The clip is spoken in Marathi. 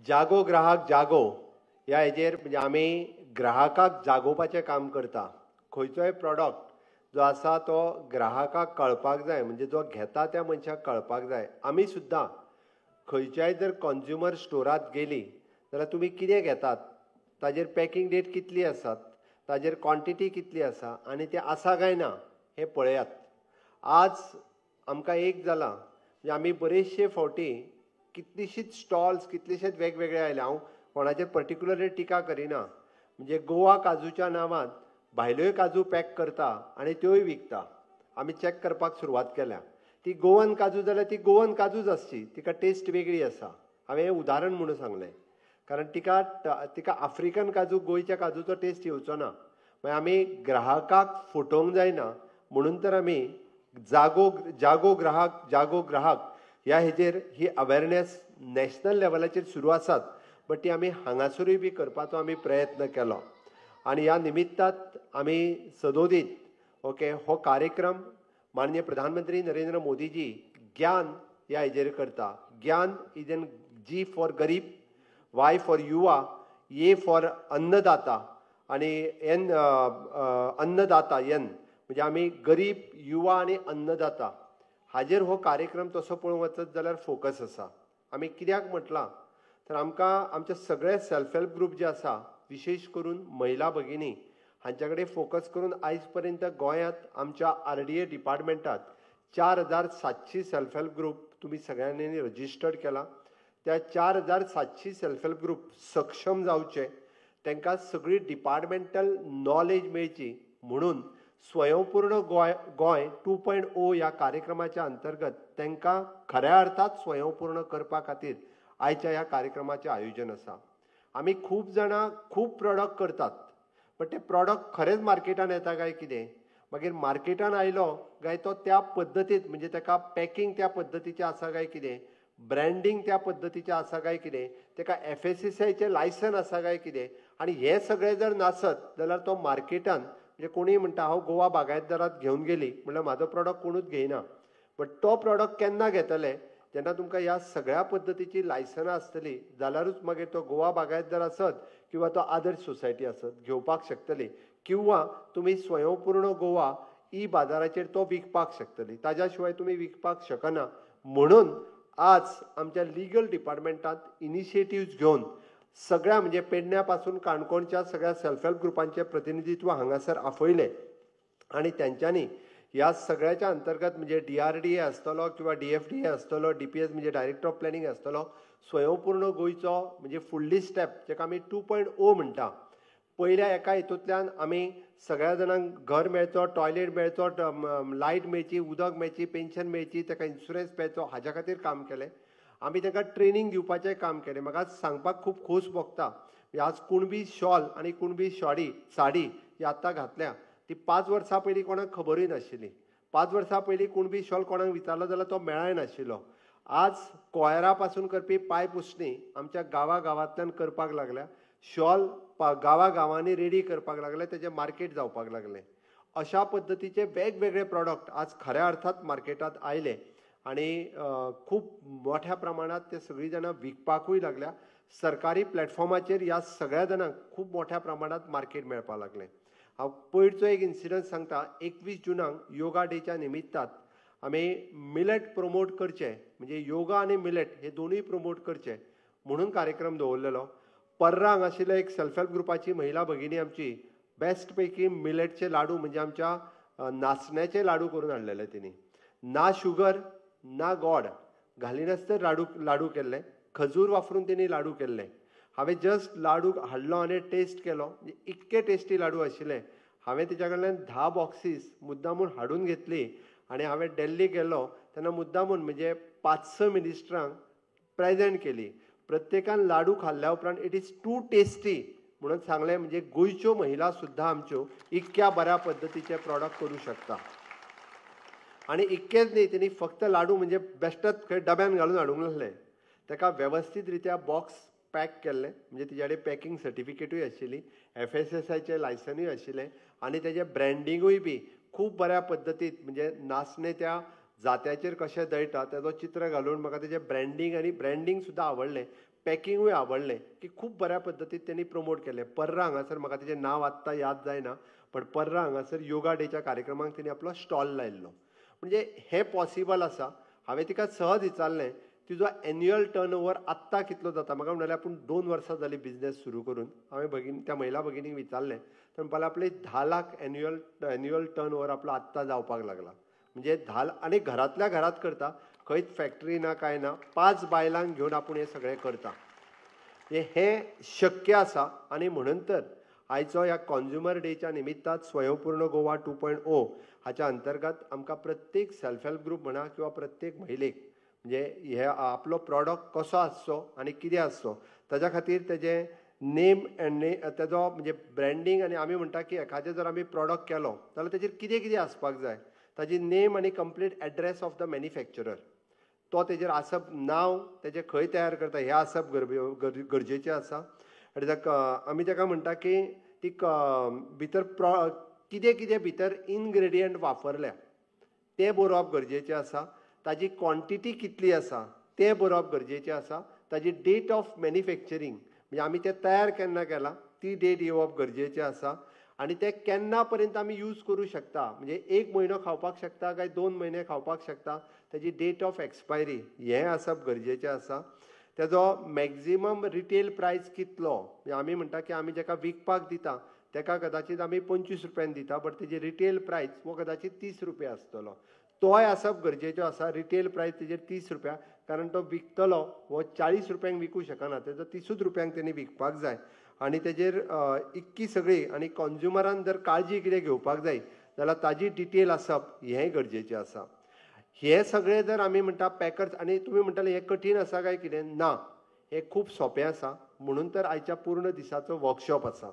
जागो ग्राहक जागो ह्या हेजेर म्हणजे आमी ग्राहकाक जागोवपाचें काम करता. खंयचोय प्रॉडक्ट जो आसा तो ग्राहकाक कळपाक जाय, म्हणजे जो घेता त्या मनशाक कळपाक जाय. आमी सुद्दां खंयच्याय जर कंज्युमर स्टोरांत गेली जाल्यार तुमी कितें घेतात, ताजेर पॅकिंग डेट कितली आसात, ताजेर क्वॉन्टिटी कितली आसा आनी तें आसा काय ना हें पळयात. आज आमकां एक जालां म्हणजे आमी बरेचशे फावटी कितलीशीच स्टॉल्स कितलेशेच वेगवेगळे आयले. हांव कोणाचेर पर्टिक्युलरली टिका करिना. म्हणजे गोवा काजूच्या नांवान भायल्योय काजू पॅक करता आनी त्योय विकता. आमी चॅक करपाक सुरवात केल्या. ती गोवन काजू जाल्यार ती गोवन काजूच आसची, तिका टेस्ट वेगळी आसा. हांवें हें उदाहरण म्हणून सांगलें, कारण तिका आफ्रिकन काजू गोंयच्या काजूचो टेस्ट येवचो ना. मागीर आमी ग्राहकाक फटोवंक जायना म्हणून तर आमी जागो ग्राहक ह्या हेजेर ही अवेरनेस नॅशनल लेवलाचेर सुरू आसात, बट ती आमी हांगासरूय बी करपाचो आमी प्रयत्न केलो. आनी ह्या निमित्तात आमी सदोदीत हो कार्यक्रम माननीय प्रधानमंत्री नरेंद्र मोदीजी ज्ञान ह्या हेजेर करता. ज्ञान इज एन जी फॉर गरीब, वाय फॉर युवा, ए फॉर अन्नदाता आनी एन अन्नदाता एन म्हणजे आमी गरीब, युवा आनी अन्नदाता हाजेर हो कार्यक्रम तसो पळोवंक वचत जाल्यार फोकस आसा. आमी कित्याक म्हटलां तर आमकां आमचे सगळे सेल्फ हेल्प ग्रूप जे आसा, विशेश करून महिला भगिनी हांच्या कडेन फोकस करून आयज पर्यंत गोंयांत आमच्या RDA डिपार्टमेंटात 4700 सेल्फ हेल्प ग्रूप तुमी सगळ्यांनी रजिस्टर्ड केला. त्या 4700 सेल्फ हेल्प ग्रूप सक्षम जावचे, तांकां सगळी डिपार्टमेंटल नॉलेज मेळची म्हणून स्वयंपूर्ण गोंय 2.0 ह्या कार्यक्रमाच्या अंतर्गत तांकां खऱ्या अर्थात स्वयंपूर्ण करपा खातीर आयच्या ह्या कार्यक्रमाचें आयोजन आसा. आमी खूब जाणां खूब प्रॉडक्ट करतात, बट ते प्रॉडक्ट खरेंच मार्केटान येता काय कितें, मागीर मार्केटान आयलो काय तो त्या पद्दतीत म्हणजे ताका पॅकिंग त्या पद्दतीचें आसा काय कितें, ब्रँडींग त्या पद्दतीचें आसा काय कितें, ताका FSSAIचें लायसन आसा काय कितें, आनी हें सगळें जर नासत जाल्यार तो मार्केटान म्हणजे कोणूय म्हणटा हांव गोवा बागायतदारांत घेवन गेली म्हणल्यार म्हाजो प्रॉडक्ट कोणूच घेयना. बट तो प्रॉडक्ट केन्ना घेतले जेन्ना तुमकां ह्या सगळ्या पद्दतीची लायसनां आसतली जाल्यारूच मागीर तो गोवा बागायतदार आसत किंवा तो आदर्श सोसायटी आसत घेवपाक शकतली, किंवा तुमी स्वयंपूर्ण गोवा बाजाराचेर तो विकपाक शकतली. ताज्या शिवाय तुमी विकपाक शकना. म्हणून आज आमच्या लिगल डिपार्टमेंटांत इनिशिएटिव्ज घेवन सगळ्या म्हणजे पेडण्या पासून काणकोणच्या सगळ्या सेल्फ हेल्प ग्रुपांचें प्रतिनिधित्व हांगासर आपयलें आनी तेंच्यांनी ह्या सगळ्याच्या अंतर्गत म्हणजे DRDA आसतलो किंवा DFDA आसतलो, DPS म्हणजे डायरेक्टर ऑफ प्लॅनिंग आसतलो, स्वयंपूर्ण गोंयचो म्हणजे फुडली स्टेप जेका आमी 2.0 म्हणटा. पयल्या एका हितूंतल्यान आमी सगळ्या जाणांक घर मेळचो, टॉयलेट मेळचो, लायट मेळची, उदक मेळची, पेन्शन मेळची, ताका इन्शुरन्स मेळचो, हाज्या खातीर काम केलें. आमी तांकां ट्रेनींग दिवपाचें काम केलें. म्हाका आज सांगपाक खूब खोस भोगता, आज कुणबी शॉल आनी कुणबी साडी ही आतां घातल्या, ती 5 वर्सां पयलीं कोणाक खबरूय नाशिल्ली. 5 वर्सां पयलीं कुणबी शॉल कोणाक विचारलो जाल्यार तो मेळय नाशिल्लो. आज कोयरा पासून करपी पांय पुसणी आमच्या गांवांतल्यान करपाक लागल्या. शॉल गांवांनी रेडी करपाक लागले, तेजें मार्केट जावपाक लागलें. अशा पद्दतीचे वेगवेगळे प्रॉडक्ट आज खऱ्या अर्थात मार्केटांत आयले आनी खूब मोठ्या प्रमाणात ते सगळीं जाणां विकपाकूय लागल्या. सरकारी प्लॅटफॉर्माचेर ह्या सगळ्या जाणांक खूब मोठ्या प्रमाणात मार्केट मेळपाक लागलें. हांव पयरचो एक इन्सिडंट सांगता. 21 जुनाक योगा डेच्या निमित्तात आमी मिलेट प्रमोट करचे, म्हणजे योगा आनी मिलेट हे दोनूय प्रमोट करचे म्हणून कार्यक्रम दवरलेलो. पर्रा हांगा आशिल्ल्या एक सेल्फ हेल्प ग्रुपाची महिला भगिनी आमची बेस्ट पैकी मिलेटचे लाडू म्हणजे आमच्या नाचण्याचे लाडू करून हाडलेले तिणी. ना शुगर ना गॉड घालिनच तर लाडू केल्ले, खजूर वापरून तेणी लाडू केल्ले. हांवें जस्ट लाडू हाडलो आनी टेस्ट केलो, म्हणजे इतके टेस्टी लाडू आशिल्ले. हांवें तिच्या कडल्यान 10 बॉक्सीस मुद्दामून हाडून घेतली आनी हांवें दिल्ली गेल्लो तेन्ना मुद्दामून म्हणजे 5-6 मिनिस्टरांक प्रेजेंट केली. प्रत्येकान लाडू खाल्ल्या उपरांत इट इज टू टेस्टी म्हणून सांगलें. म्हणजे गोंयच्यो महिला सुद्दां आमच्यो इतक्या बऱ्या पद्दतीचे प्रॉडक्ट करूं शकता. आनी इतकेंच न्ही, तेणी फक्त लाडू म्हणजे बेश्टच खंय डब्यान घालून हाडूंक नासले, ताका वेवस्थीत रित्या बॉक्स पॅक केल्ले, म्हणजे तिच्या कडेन पॅकिंग सर्टिफिकेटूय आशिल्ली, FSSAIचें लायसनूय आशिल्लें आनी तेजें ब्रँडिंगूय बी खूब बऱ्या पद्दतीत म्हणजे नाचणे त्या जात्याचेर कशें दळटा तेजो चित्र घालून म्हाका तेजें ब्रँडींग सुद्दां आवडलें. पॅकिंगूय आवडलें की खूब बऱ्या पद्दतीन त्यांनी प्रमोट केलें. पर्रा हांगासर म्हाका तेजें नांव आत्तां याद जायना, पण पर्रा हांगासर योगा डेच्या कार्यक्रमाक तेणी आपलो स्टॉल लायिल्लो. म्हणजे हें पॉसिबल आसा. हांवें तिका सहज विचारलें तुजो एन्युअल टर्न ओवर आत्तां कितलो जाता. म्हाका म्हणलें आपूण 2 वर्सां जालीं बिझनेस सुरू करून. हांवें त्या महिला भगिनीक विचारलें तर म्हणपाक आपले 10 लाख एन्युअल टर्न ओवर आपलो आत्तां जावपाक लागला. म्हणजे 10 आनी घरांतल्या घरांत करता, खंयच फॅक्टरी ना काय ना, 5 बायलांक घेवन आपूण हें सगळें करता. हें शक्य आसा आनी म्हणून तर आयचो ह्या कॉन्झ्युमर डेच्या निमित्तान स्वयंपूर्ण गोवा 2.0 हाच्या अंतर्गत आमकां प्रत्येक सेल्फ हेल्प ग्रूप म्हणा किंवा प्रत्येक महिलेक म्हणजे हे आपलो प्रॉडक्ट कसो आसचो आनी कितें आसचो ताच्या खातीर तेजें नेम एंड तेजो म्हणजे ब्रँडींग आनी आमी म्हणटा की एखादें जर आमी प्रॉडक्ट केलो जाल्यार तेजेर कितें कितें आसपाक जाय, ताजी नेम आनी complete address of the manufacturer, तो तेजेर आसप, नांव तेजें खंय तयार करता हें आसप गरजेचें आसा. आनी आमी ताका म्हणटा की ती भितर कितें कितें भितर इनग्रेडियंट वापरल्या तें बरोवप गरजेचें आसा. ताजी क्वॉन्टिटी कितली आसा तें बरोवप गरजेचें आसा. ताजी डेट ऑफ मॅन्युफॅक्चरींग म्हणजे आमी तें तयार केन्ना केलां ती डेट येवप गरजेचें आसा. आनी तें केन्ना पर्यंत आमी यूज करूं शकता, म्हणजे 1 म्हयनो खावपाक शकता काय 2 म्हयने खावपाक शकता, ताजी डेट ऑफ एक्सपायरी हें आसप गरजेचें आसा. तेजो मॅक्झिमम रिटेल प्रायस कितलो, म्हणजे आमी म्हणटा की आमी जाका विकपाक दिता ताका कदाचीत आमी 25 रुपयान दिता, बट तेजी रिटेल प्रायस हो कदाचीत 30 रुपया आसतलो. तोय आसप गरजेचो आसा. रिटेल प्रायस तेजेर 30 रुपया, कारण तो विकतलो हो 40 रुपयांक विकूं शकना, तेजो 30 रुपयांक तेणी विकपाक जाय. आनी तेजेर इतकी सगळी आनी कॉन्झ्युमरान जर काळजी कितें घेवपाक जाय जाल्यार ताजी डिटेल आसप हें गरजेचें आसा. हे सगळें जर आमी म्हणटा पॅकर्स, आनी तुमी म्हणटाले हें कठीण आसा काय कितें, ना, हें खूब सोंपें आसा. म्हणून तर आयच्या पूर्ण दिसाचो वर्कशॉप आसा.